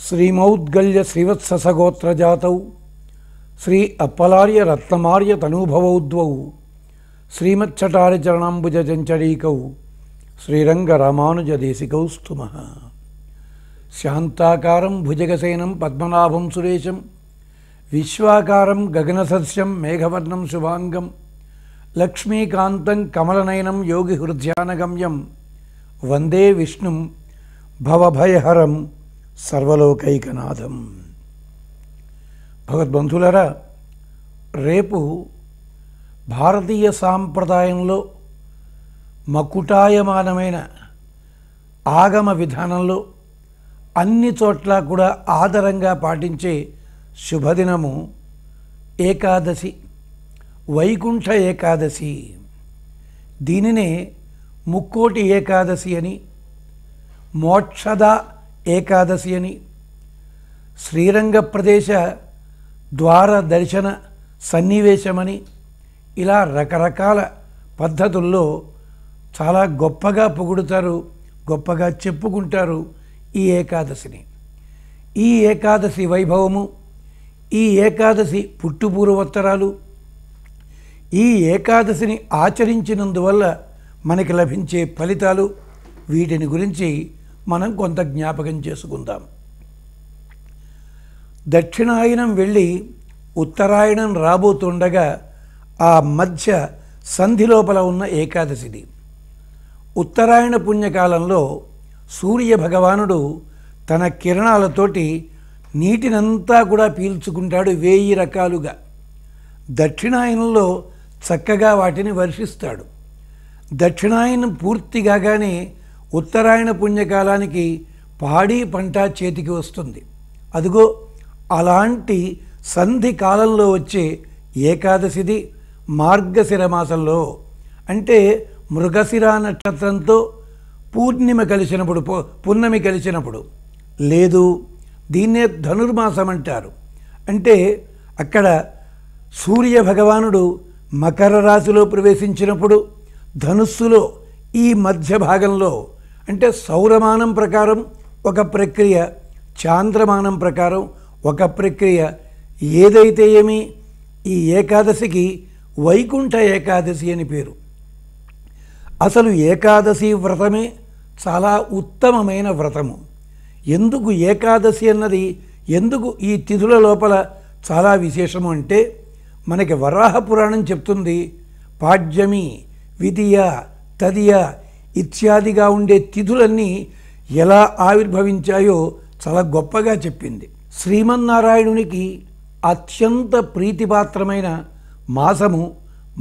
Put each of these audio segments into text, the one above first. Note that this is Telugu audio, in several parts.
శ్రీమౌద్గల్య శ్రీవత్ససగోత్రజాతౌ శ్రీ అప్పలార్య రత్నమార్య తనూభవౌద్వౌ శ్రీమచ్చటారిచరణాంబుజచంచరీకౌ శ్రీరంగరామానుజదేశికౌ స్తుమః. శాంతాకారం భుజగసేనం పద్మనాభం సురేశం విశ్వాకారం గగనసదృశం మేఘవర్ణం శుభాంగం లక్ష్మీకాంతం కమలనయనం యోగిహృద్యానగమ్యం వందే విష్ణుం భవభయహరం సర్వలోకైకనాథం. భగవద్బంధులరా, రేపు భారతీయ సాంప్రదాయంలో మకుటాయమానమైన ఆగమ విధానంలో అన్ని చోట్ల కూడా ఆదరంగా పాటించే శుభదినము ఏకాదశి, వైకుంఠ ఏకాదశి. దీనినే ముక్కోటి ఏకాదశి అని, మోక్షద ఏకాదశి అని, శ్రీరంగ ప్రదేశ ద్వార దర్శన సన్నివేశమని, ఇలా రకరకాల పద్ధతుల్లో చాలా గొప్పగా పొగుడుతారు, గొప్పగా చెప్పుకుంటారు ఈ ఏకాదశిని. ఈ ఏకాదశి వైభవము, ఈ ఏకాదశి పుట్టుపూర్వోత్తరాలు, ఈ ఏకాదశిని ఆచరించినందువల్ల మనకి లభించే ఫలితాలు, వీటిని గురించి మనం కొంత జ్ఞాపకం చేసుకుందాం. దక్షిణాయనం వెళ్ళి ఉత్తరాయణం రాబోతుండగా ఆ మధ్య సంధి లోపల ఉన్న ఏకాదశిది. ఉత్తరాయణ పుణ్యకాలంలో సూర్య భగవానుడు తన కిరణాలతోటి నీటినంతా కూడా పీల్చుకుంటాడు 1000 రకాలుగా. దక్షిణాయనంలో చక్కగా వాటిని వర్షిస్తాడు. దక్షిణాయనం పూర్తి కాగానే ఉత్తరాయణ పుణ్యకాలానికి పాడి పంట చేతికి వస్తుంది. అదిగో అలాంటి సంధి కాలంలో వచ్చే ఏకాదశిది మార్గశిర మాసంలో, అంటే మృగశిర నక్షత్రంతో పూర్ణిమ కలిసినప్పుడు, పున్నమి కలిసినప్పుడు, లేదు దీన్నే ధనుర్మాసం అంటారు. అంటే అక్కడ సూర్య భగవానుడు మకర రాశిలో ప్రవేశించినప్పుడు ధనుస్సులో ఈ మధ్య భాగంలో, అంటే సౌరమానం ప్రకారం ఒక ప్రక్రియ, చాంద్రమానం ప్రకారం ఒక ప్రక్రియ, ఏదైతే ఏమి ఈ ఏకాదశికి వైకుంఠ ఏకాదశి అని పేరు. అసలు ఏకాదశి వ్రతమే చాలా ఉత్తమమైన వ్రతము. ఎందుకు ఏకాదశి అన్నది, ఎందుకు ఈ తిథుల లోపల చాలా విశేషము అంటే, మనకి వరాహ పురాణం చెప్తుంది, పాడ్యమి, విధియ, తదియ ఇత్యాదిగా ఉండే తిథులన్నీ ఎలా ఆవిర్భవించాయో చాలా గొప్పగా చెప్పింది. శ్రీమన్నారాయణునికి అత్యంత ప్రీతిపాత్రమైన మాసము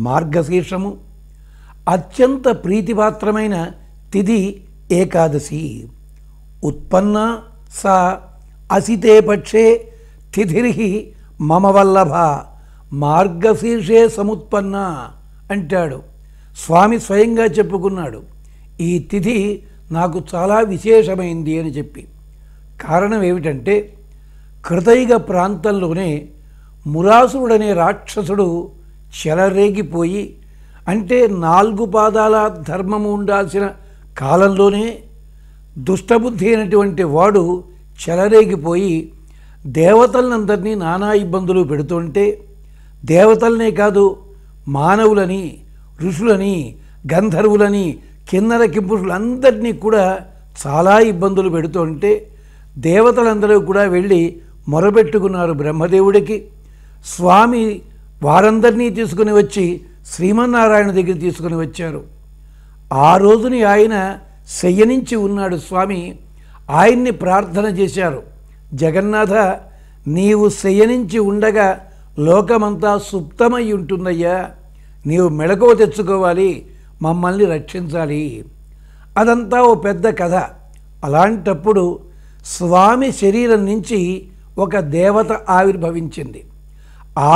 మార్గశీర్షము, అత్యంత ప్రీతిపాత్రమైన తిథి ఏకాదశి. ఉత్పన్న సా అసితే పక్షే తిథిర్హి మమ వల్లభ మార్గశీర్షే సముత్పన్న అంటాడు. స్వామి స్వయంగా చెప్పుకున్నాడు, ఈ తిథి నాకు చాలా విశేషమైంది అని చెప్పి. కారణం ఏమిటంటే, కృతయుగ ప్రాంతంలోనే మురాసురుడనే రాక్షసుడు చెలరేగిపోయి, అంటే 4 పాదాల ధర్మము ఉండాల్సిన కాలంలోనే దుష్టబుద్ధి అయినటువంటి వాడు చెలరేగిపోయి దేవతలందరినీ నానా ఇబ్బందులు పెడుతుంటే, దేవతలనే కాదు మానవులని, ఋషులని, గంధర్వులని, కిన్నర కింపురుషులందరినీ కూడా చాలా ఇబ్బందులు పెడుతుంటే, దేవతలందరూ కూడా వెళ్ళి మొరబెట్టుకున్నారు బ్రహ్మదేవుడికి. స్వామి వారందరినీ తీసుకుని వచ్చి శ్రీమన్నారాయణ దగ్గర తీసుకుని వచ్చారు. ఆ రోజుని ఆయన శయనించి ఉన్నాడు స్వామి. ఆయన్ని ప్రార్థన చేశారు, జగన్నాథ నీవు శయనించి ఉండగా లోకమంతా సుప్తమై ఉంటుందయ్యా, నీవు మెళకువ తెచ్చుకోవాలి, మమ్మల్ని రక్షించాలి. అదంతా ఓ పెద్ద కథ. అలాంటప్పుడు స్వామి శరీరం నుంచి ఒక దేవత ఆవిర్భవించింది.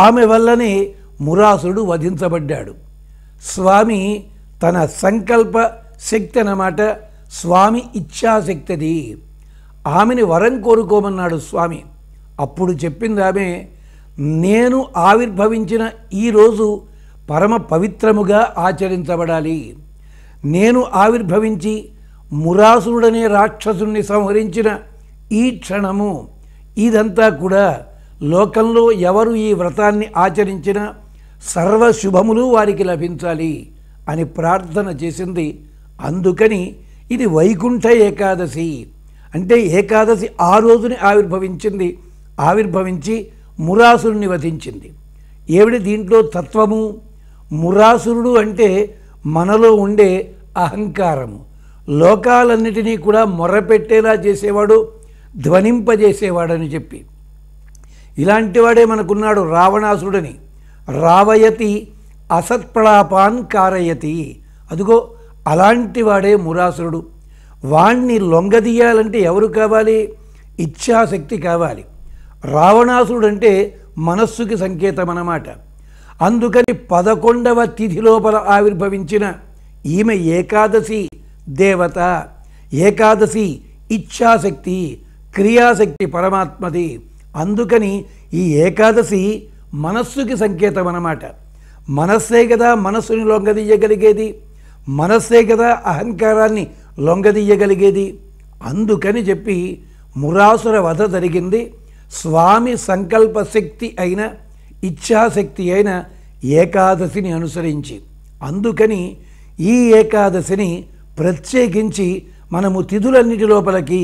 ఆమె వల్లనే మురాసుడు వధించబడ్డాడు. స్వామి తన సంకల్ప శక్తి అన్నమాట, స్వామి ఇచ్ఛాశక్తిది. ఆమెని వరం కోరుకోమన్నాడు స్వామి. అప్పుడు చెప్పింది ఆమె, నేను ఆవిర్భవించిన ఈరోజు పరమ పవిత్రముగా ఆచరించబడాలి. నేను ఆవిర్భవించి మురాసురుడనే రాక్షసుని సంహరించిన ఈ క్షణము ఇదంతా కూడా లోకంలో ఎవరు ఈ వ్రతాన్ని ఆచరించినా సర్వశుభములు వారికి లభించాలి అని ప్రార్థన చేసింది. అందుకని ఇది వైకుంఠ ఏకాదశి. అంటే ఏకాదశి ఆ రోజుని ఆవిర్భవించి మురాసురుని వధించింది. ఏమిటి దీంట్లో తత్వము? మురాసురుడు అంటే మనలో ఉండే అహంకారము, లోకాలన్నిటినీ కూడా మొరపెట్టేలా చేసేవాడు, ధ్వనింపజేసేవాడని చెప్పి. ఇలాంటి వాడే మనకున్నాడు రావణాసురుడని. రావయతి అసత్ప్రలాపాన్ కారయతి. అదిగో అలాంటి వాడే మురాసురుడు. వాణ్ణి లొంగదీయాలంటే ఎవరు కావాలి? ఇచ్ఛాశక్తి కావాలి. రావణాసురుడు అంటే మనస్సుకి సంకేతం అన్నమాట. అందుకని 11వ తిథి లోపల ఆవిర్భవించిన ఈమె ఏకాదశి దేవత. ఏకాదశి ఇచ్ఛాశక్తి, క్రియాశక్తి పరమాత్మది. అందుకని ఈ ఏకాదశి మనస్సుకి సంకేతం అన్నమాట. మనస్సే కదా మనస్సుని లొంగదీయగలిగేది, మనస్సే కదా అహంకారాన్ని లొంగదీయగలిగేది. అందుకని చెప్పి మురాసుర వధ జరిగింది స్వామి సంకల్ప శక్తి అయిన, ఇచ్ఛాశక్తి అయిన ఏకాదశిని అనుసరించి. అందుకని ఈ ఏకాదశిని ప్రత్యేకించి మనము తిథులన్నిటి లోపలికి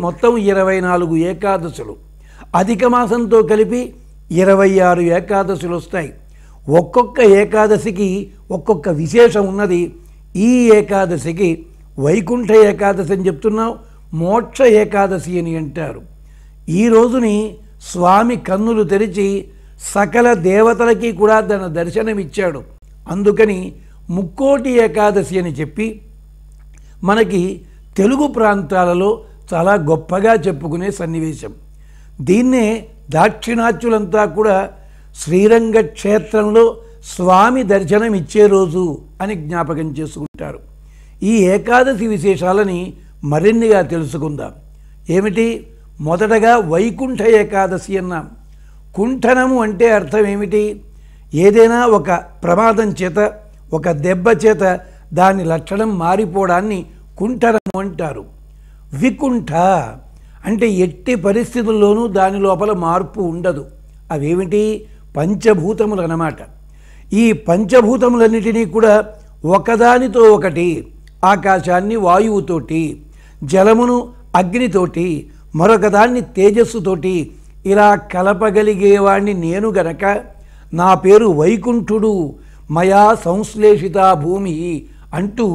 మొత్తం 24 ఏకాదశులు, అధిక మాసంతో కలిపి 26 ఏకాదశులు వస్తాయి. ఒక్కొక్క ఏకాదశికి ఒక్కొక్క విశేషం ఉన్నది. ఈ ఏకాదశికి వైకుంఠ ఏకాదశి అని చెప్తున్నాం, మోక్ష ఏకాదశి అని అంటారు. ఈ రోజుని స్వామి కన్నులు తెరిచి సకల దేవతలకి కూడా తన దర్శనమిచ్చాడు. అందుకని ముక్కోటి ఏకాదశి అని చెప్పి మనకి తెలుగు ప్రాంతాలలో చాలా గొప్పగా చెప్పుకునే సన్నివేశం. దీన్నే దాక్షిణాత్యులంతా కూడా శ్రీరంగ క్షేత్రంలో స్వామి దర్శనం ఇచ్చే రోజు అని జ్ఞాపకం చేసుకుంటారు. ఈ ఏకాదశి విశేషాలని మరిన్నిగా తెలుసుకుందాం. ఏమిటి? మొదటగా వైకుంఠ ఏకాదశి అన్నాం. కుంఠనము అంటే అర్థం ఏమిటి? ఏదైనా ఒక ప్రమాదం చేత, ఒక దెబ్బ చేత దాని లక్షణం మారిపోవడాన్ని కుంఠనము అంటారు. వికుంఠ అంటే ఎట్టి పరిస్థితుల్లోనూ దాని లోపల మార్పు ఉండదు. అవేమిటి? పంచభూతములు అన్నమాట. ఈ పంచభూతములన్నిటినీ కూడా ఒకదానితో ఒకటి, ఆకాశాన్ని వాయువుతోటి, జలమును అగ్నితోటి, మరొకదాన్ని తేజస్సుతోటి ఇలా కలపగలిగేవాణ్ణి నేను గనక నా పేరు వైకుంఠుడు, మయా సంశ్లేషిత భూమి అంటూ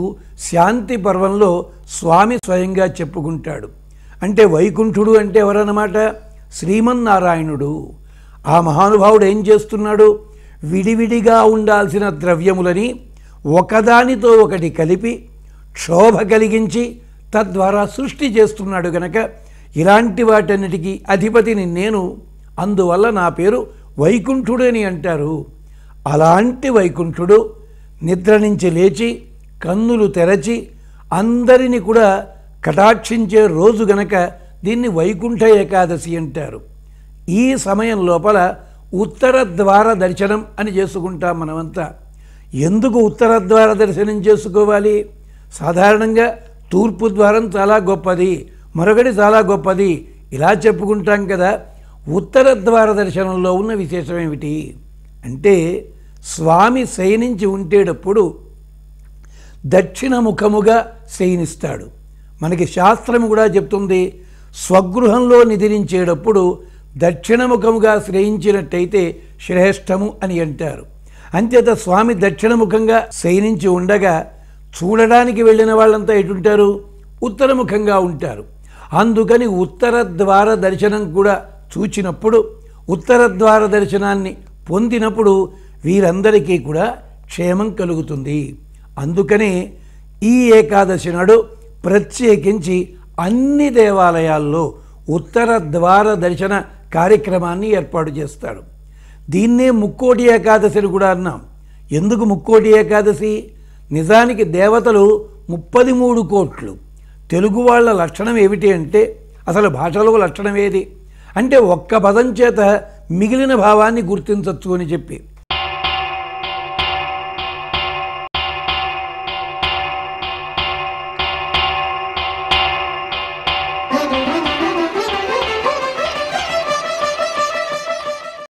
శాంతి పర్వంలో స్వామి స్వయంగా చెప్పుకుంటాడు. అంటే వైకుంఠుడు అంటే ఎవరన్నమాట? శ్రీమన్నారాయణుడు. ఆ మహానుభావుడు ఏం చేస్తున్నాడు? విడివిడిగా ఉండాల్సిన ద్రవ్యములని ఒకదానితో ఒకటి కలిపి క్షోభ కలిగించి తద్వారా సృష్టి చేస్తున్నాడు గనక ఇలాంటి వాటన్నిటికీ అధిపతిని నేను, అందువల్ల నా పేరు వైకుంఠుడని అంటారు. అలాంటి వైకుంఠుడు నిద్ర నుంచి లేచి కన్నులు తెరచి అందరినీ కూడా కటాక్షించే రోజు గనక దీన్ని వైకుంఠ ఏకాదశి అంటారు. ఈ సమయం లోపల ఉత్తర ద్వార దర్శనం అని చేసుకుంటాం మనమంతా. ఎందుకు ఉత్తర ద్వార దర్శనం చేసుకోవాలి? సాధారణంగా తూర్పు ద్వారం చాలా గొప్పది, మరొకటి చాలా గొప్పది ఇలా చెప్పుకుంటాం కదా. ఉత్తర ద్వార దర్శనంలో ఉన్న విశేషం ఏమిటి అంటే, స్వామి శయనించి ఉండేటప్పుడు దక్షిణముఖముగా శయనిస్తాడు. మనకి శాస్త్రము కూడా చెప్తుంది, స్వగృహంలో నిద్రించేటప్పుడు దక్షిణముఖముగా శ్రయించినట్టయితే శ్రేష్టము అని అంటారు. అంచేత స్వామి దక్షిణముఖంగా శయనించి ఉండగా చూడడానికి వెళ్ళిన వాళ్ళంతా ఎటుంటారు? ఉత్తరముఖంగా ఉంటారు. అందుకని ఉత్తర ద్వార దర్శనం కూడా చూచినప్పుడు, ఉత్తర ద్వార దర్శనాన్ని పొందినప్పుడు వీరందరికీ కూడా క్షేమం కలుగుతుంది. అందుకనే ఈ ఏకాదశి నాడు ప్రత్యేకించి అన్ని దేవాలయాల్లో ఉత్తర ద్వార దర్శన కార్యక్రమాన్ని ఏర్పాటు చేస్తాడు. దీన్నే ముక్కోటి ఏకాదశి అని కూడా అన్నాం. ఎందుకు ముక్కోటి ఏకాదశి? నిజానికి దేవతలు 33 కోట్లు. తెలుగు వాళ్ళ లక్షణం ఏమిటి అంటే, అసలు భాషలో లక్షణం ఏది అంటే ఒక్క పదం చేత మిగిలిన భావాన్ని గుర్తించవచ్చు అని చెప్పి